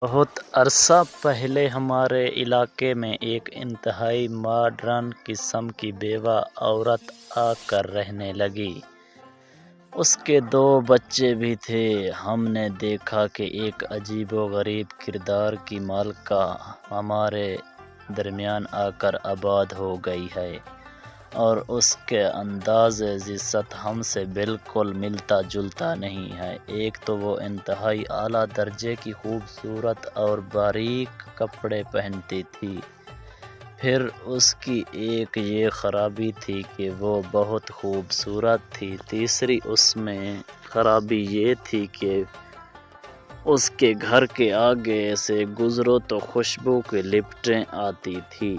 بہت عرصہ پہلے ہمارے علاقے میں ایک انتہائی ماڈرن قسم کی بیوہ عورت آ کر رہنے لگی۔ اس کے 2 بچے بھی تھے۔ ہم نے دیکھا کہ ایک عجیب و غریب کردار کی مالکہ ہمارے درمیان آ کر آباد ہو گئی ہے، اور اس کے انداز زیست ہم سے بالکل ملتا جلتا نہیں ہے۔ ایک تو وہ انتہائی اعلیٰ درجے کی خوبصورت اور باریک کپڑے پہنتی تھی، پھر اس کی ایک یہ خرابی تھی کہ وہ بہت خوبصورت تھی۔ تیسری اس میں خرابی یہ تھی کہ اس کے گھر کے آگے سے گزرو تو خوشبو کی لپٹیں آتی تھیں۔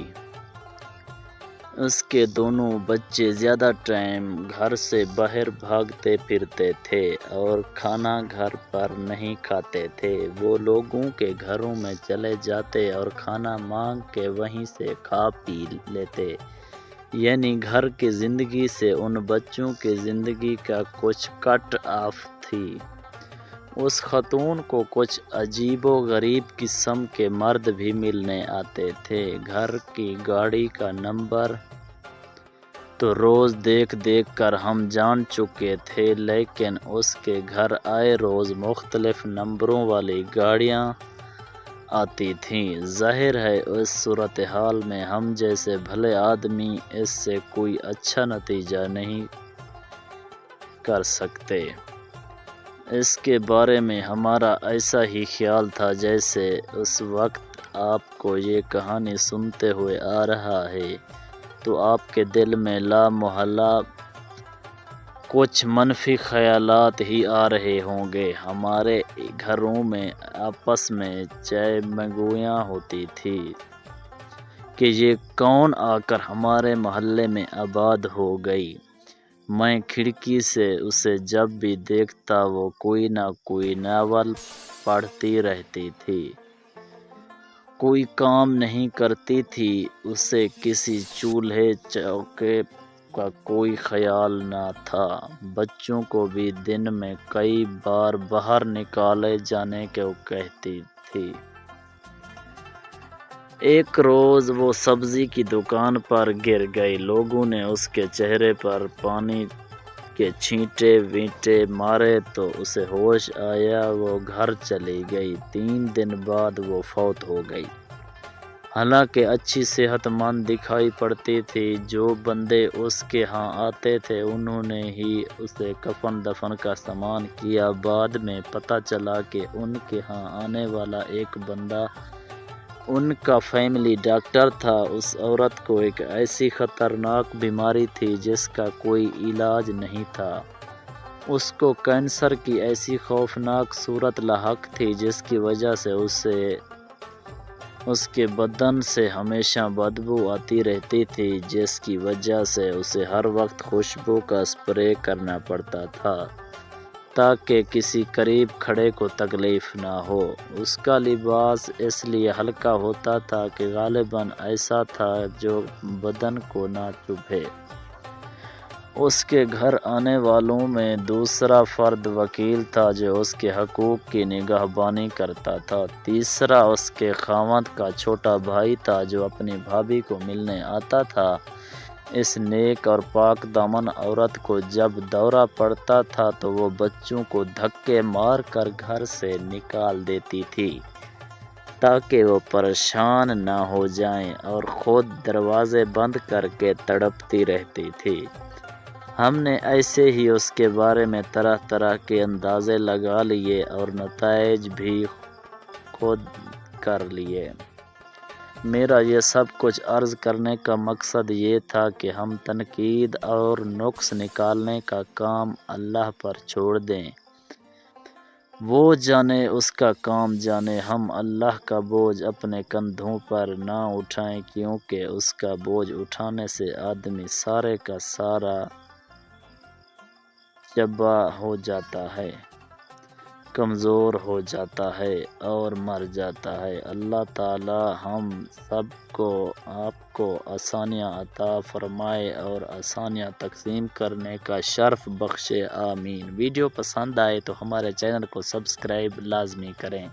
اس کے دونوں بچے زیادہ ٹائم گھر سے باہر بھاگتے پھرتے تھے اور کھانا گھر پر نہیں کھاتے تھے۔ وہ لوگوں کے گھروں میں چلے جاتے اور کھانا مانگ کے وہیں سے کھا پی لیتے، یعنی گھر کی زندگی سے ان بچوں کی زندگی کا کچھ کٹ آف تھی۔ اس خاتون کو کچھ عجیب و غریب قسم کے مرد بھی ملنے آتے تھے۔ گھر کی گاڑی کا نمبر تو روز دیکھ کر ہم جان چکے تھے، لیکن اس کے گھر آئے روز مختلف نمبروں والی گاڑیاں آتی تھیں۔ ظاہر ہے اس صورتحال میں ہم جیسے بھلے آدمی اس سے کوئی اچھا نتیجہ نہیں کر سکتے۔ اس کے بارے میں ہمارا ایسا ہی خیال تھا جیسے اس وقت آپ کو یہ کہانی سنتے ہوئے آ رہا ہے تو آپ کے دل میں لا محالہ کچھ منفی خیالات ہی آ رہے ہوں گے۔ ہمارے گھروں میں آپس میں چائے منگویاں ہوتی تھی کہ یہ کون آ کر ہمارے محلے میں آباد ہو گئی۔ میں کھڑکی سے اسے جب بھی دیکھتا وہ کوئی نہ کوئی ناول پڑھتی رہتی تھی، کوئی کام نہیں کرتی تھی۔ اسے کسی چولہے چوکے کا کوئی خیال نہ تھا۔ بچوں کو بھی دن میں کئی بار باہر نکالے جانے کو کہتی تھی۔ ایک روز وہ سبزی کی دکان پر گر گئی۔ لوگوں نے اس کے چہرے پر پانی کے چھینٹے وینٹے مارے تو اسے ہوش آیا، وہ گھر چلی گئی۔ 3 دن بعد وہ فوت ہو گئی۔ حالانکہ اچھی صحت مند دکھائی پڑتی تھی۔ جو بندے اس کے ہاں آتے تھے انہوں نے ہی اسے کفن دفن کا سامان کیا۔ بعد میں پتہ چلا کہ ان کے ہاں آنے والا ایک بندہ ان کا فیملی ڈاکٹر تھا۔ اس عورت کو ایک ایسی خطرناک بیماری تھی جس کا کوئی علاج نہیں تھا۔ اس کو کینسر کی ایسی خوفناک صورت لاحق تھی جس کی وجہ سے اس کے بدن سے ہمیشہ بدبو آتی رہتی تھی، جس کی وجہ سے اسے ہر وقت خوشبو کا اسپرے کرنا پڑتا تھا تاکہ کسی قریب کھڑے کو تکلیف نہ ہو۔ اس کا لباس اس لیے ہلکا ہوتا تھا کہ غالباً ایسا تھا جو بدن کو نہ چبھے۔ اس کے گھر آنے والوں میں دوسرا فرد وکیل تھا جو اس کے حقوق کی نگہبانی کرتا تھا۔ تیسرا اس کے خاوند کا چھوٹا بھائی تھا جو اپنی بھابھی کو ملنے آتا تھا۔ اس نیک اور پاک دامن عورت کو جب دورہ پڑتا تھا تو وہ بچوں کو دھکے مار کر گھر سے نکال دیتی تھی تاکہ وہ پریشان نہ ہو جائیں، اور خود دروازے بند کر کے تڑپتی رہتی تھی۔ ہم نے ایسے ہی اس کے بارے میں طرح طرح کے اندازے لگا لیے اور نتائج بھی خود کر لیے۔ میرا یہ سب کچھ عرض کرنے کا مقصد یہ تھا کہ ہم تنقید اور نقص نکالنے کا کام اللہ پر چھوڑ دیں۔ وہ جانے، اس کا کام جانے۔ ہم اللہ کا بوجھ اپنے کندھوں پر نہ اٹھائیں، کیونکہ اس کا بوجھ اٹھانے سے آدمی سارے کا سارا چبا ہو جاتا ہے، کمزور ہو جاتا ہے اور مر جاتا ہے۔ اللہ تعالی ہم سب کو آپ کو آسانیاں عطا فرمائے اور آسانیاں تقسیم کرنے کا شرف بخشے، آمین۔ ویڈیو پسند آئے تو ہمارے چینل کو سبسکرائب لازمی کریں۔